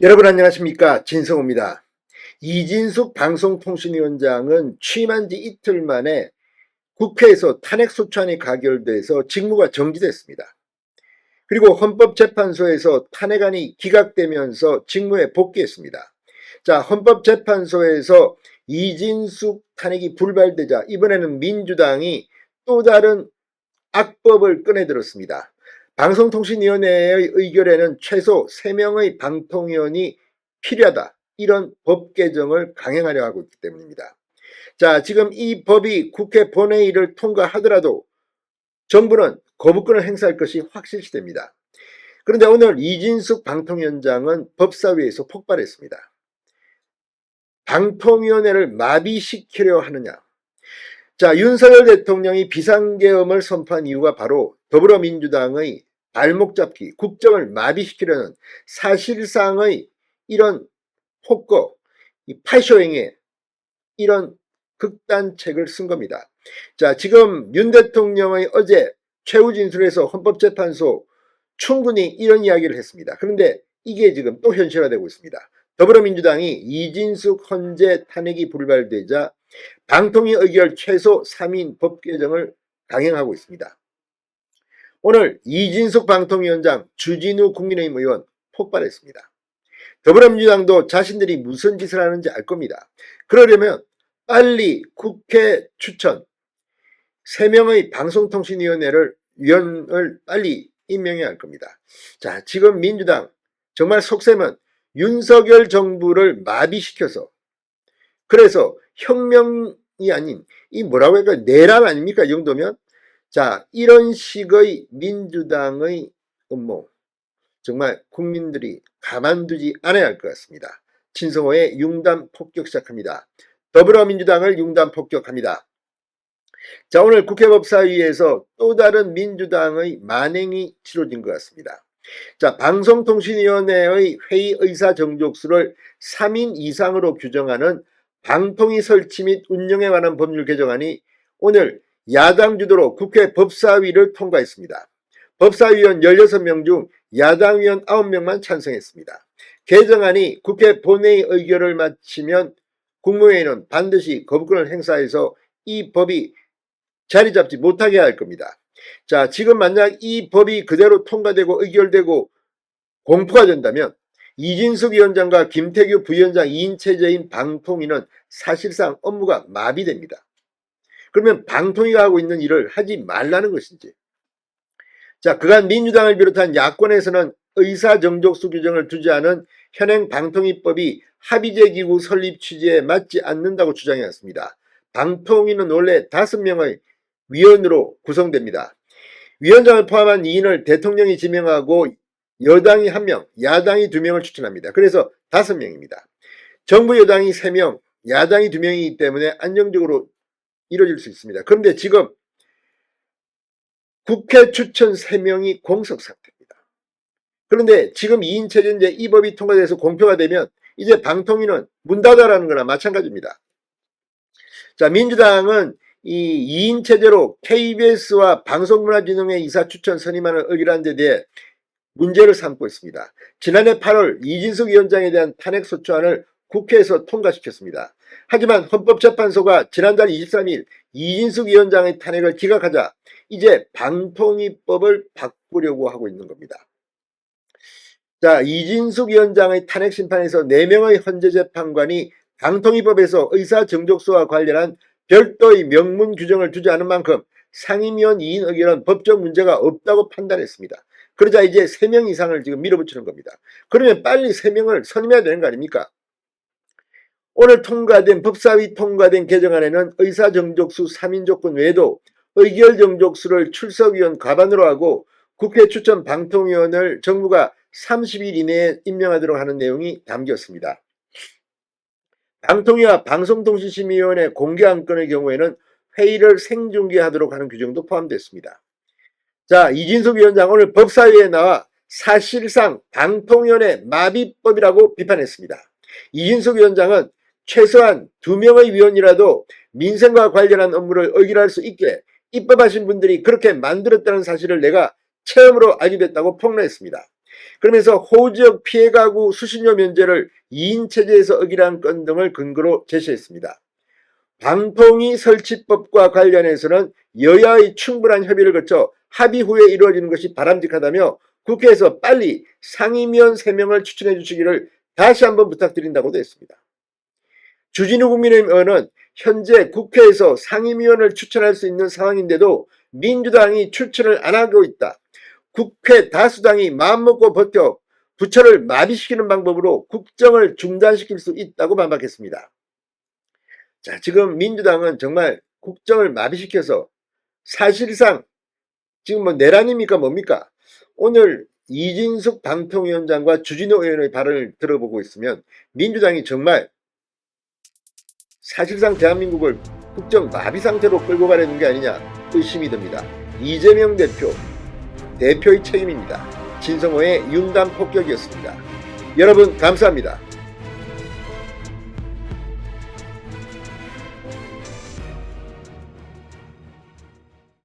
여러분 안녕하십니까, 진성호입니다. 이진숙 방송통신위원장은 취임한 지 이틀 만에 국회에서 탄핵소추안이 가결돼서 직무가 정지됐습니다. 그리고 헌법재판소에서 탄핵안이 기각되면서 직무에 복귀했습니다. 자, 헌법재판소에서 이진숙 탄핵이 불발되자 이번에는 민주당이 또 다른 악법을 꺼내들었습니다. 방송통신위원회의 의결에는 최소 3명의 방통위원이 필요하다, 이런 법 개정을 강행하려 하고 있기 때문입니다. 자, 지금 이 법이 국회 본회의를 통과하더라도 정부는 거부권을 행사할 것이 확실시됩니다. 그런데 오늘 이진숙 방통위원장은 법사위에서 폭발했습니다. 방통위원회를 마비시키려 하느냐. 자, 윤석열 대통령이 비상계엄을 선포한 이유가 바로 더불어민주당의 발목 잡기, 국정을 마비시키려는 사실상의 이런 폭거, 파쇼행위에 이런 극단책을 쓴 겁니다. 자, 지금 윤 대통령의 어제 최후 진술에서 헌법재판소 충분히 이런 이야기를 했습니다. 그런데 이게 지금 또 현실화되고 있습니다. 더불어민주당이 이진숙 헌재 탄핵이 불발되자 방통위 의결 최소 3인 법 개정을 강행하고 있습니다. 오늘 이진숙 방통위원장, 주진우 국민의힘 의원 폭발했습니다. 더불어민주당도 자신들이 무슨 짓을 하는지 알 겁니다. 그러려면 빨리 국회 추천 3명의 방송통신위원회를 위원을 빨리 임명해야 할 겁니다. 자, 지금 민주당 정말 속셈은 윤석열 정부를 마비시켜서, 그래서 혁명이 아닌 이 뭐라고 할까요? 내란 아닙니까? 이 정도면. 자, 이런 식의 민주당의 음모, 정말 국민들이 가만두지 않아야 할 것 같습니다. 진성호의 융단 폭격 시작합니다. 더불어민주당을 융단 폭격합니다. 자, 오늘 국회법사위에서 또 다른 민주당의 만행이 치러진 것 같습니다. 자, 방송통신위원회의 회의 의사 정족수를 3인 이상으로 규정하는 방통위 설치 및 운영에 관한 법률 개정안이 오늘 야당 주도로 국회 법사위를 통과했습니다. 법사위원 16명 중 야당 위원 9명만 찬성했습니다. 개정안이 국회 본회의 의결을 마치면 국무회의는 반드시 거부권을 행사해서 이 법이 자리 잡지 못하게 할 겁니다. 자, 지금 만약 이 법이 그대로 통과되고 의결되고 공포가 된다면 이진숙 위원장과 김태규 부위원장 2인 체제인 방통위는 사실상 업무가 마비됩니다. 그러면 방통위가 하고 있는 일을 하지 말라는 것인지. 자, 그간 민주당을 비롯한 야권에서는 의사정족수 규정을 두지 않은 현행 방통위법이 합의제기구 설립 취지에 맞지 않는다고 주장해왔습니다. 방통위는 원래 5명의 위원으로 구성됩니다. 위원장을 포함한 2인을 대통령이 지명하고 여당이 1명, 야당이 2명을 추천합니다. 그래서 5명입니다. 정부 여당이 3명, 야당이 2명이기 때문에 안정적으로 이루어질 수 있습니다. 그런데 지금 국회 추천 3명이 공석 상태입니다. 그런데 지금 2인 체제인데 이 법이 통과돼서 공표가 되면 이제 방통위는 문 닫아라는 거나 마찬가지입니다. 자, 민주당은 이 2인 체제로 KBS와 방송문화진흥회 이사 추천 선임안을 의결한 데 대해 문제를 삼고 있습니다. 지난해 8월 이진숙 위원장에 대한 탄핵소추안을 국회에서 통과시켰습니다. 하지만 헌법재판소가 지난달 23일 이진숙 위원장의 탄핵을 기각하자 이제 방통위법을 바꾸려고 하고 있는 겁니다. 자, 이진숙 위원장의 탄핵 심판에서 4명의 헌재재판관이 방통위법에서 의사정족수와 관련한 별도의 명문 규정을 두지 않은 만큼 상임위원 2인 의결은 법적 문제가 없다고 판단했습니다. 그러자 이제 3명 이상을 지금 밀어붙이는 겁니다. 그러면 빨리 3명을 선임해야 되는 거 아닙니까? 오늘 법사위 통과된 개정안에는 의사정족수 3인 조건 외에도 의결정족수를 출석위원 과반으로 하고 국회 추천 방통위원을 정부가 30일 이내에 임명하도록 하는 내용이 담겼습니다. 방통위와 방송통신심의위원회 공개 안건의 경우에는 회의를 생중계하도록 하는 규정도 포함됐습니다. 자, 이진숙 위원장 오늘 법사위에 나와 사실상 방통위원회 마비법이라고 비판했습니다. 이진숙 위원장은 최소한 2명의 위원이라도 민생과 관련한 업무를 의결할 수 있게 입법하신 분들이 그렇게 만들었다는 사실을 내가 체험으로 알게 됐다고 폭로했습니다. 그러면서 호우지역 피해가구 수신료 면제를 2인 체제에서 어기라는 건 등을 근거로 제시했습니다. 방통위 설치법과 관련해서는 여야의 충분한 협의를 거쳐 합의 후에 이루어지는 것이 바람직하다며 국회에서 빨리 상임위원 3명을 추천해 주시기를 다시 한번 부탁드린다고도 했습니다. 주진우 국민의힘 의원은 현재 국회에서 상임위원을 추천할 수 있는 상황인데도 민주당이 추천을 안 하고 있다. 국회 다수당이 마음먹고 버텨 부처를 마비시키는 방법으로 국정을 중단시킬 수 있다고 반박했습니다. 자, 지금 민주당은 정말 국정을 마비시켜서 사실상 지금 뭐 내란입니까 뭡니까? 오늘 이진숙 방통위원장과 주진우 의원의 발언을 들어보고 있으면 민주당이 정말 사실상 대한민국을 국정 마비 상태로 끌고 가려는 게 아니냐 의심이 듭니다. 이재명 대표의 책임입니다. 진성호의 윤단 폭격이었습니다. 여러분 감사합니다.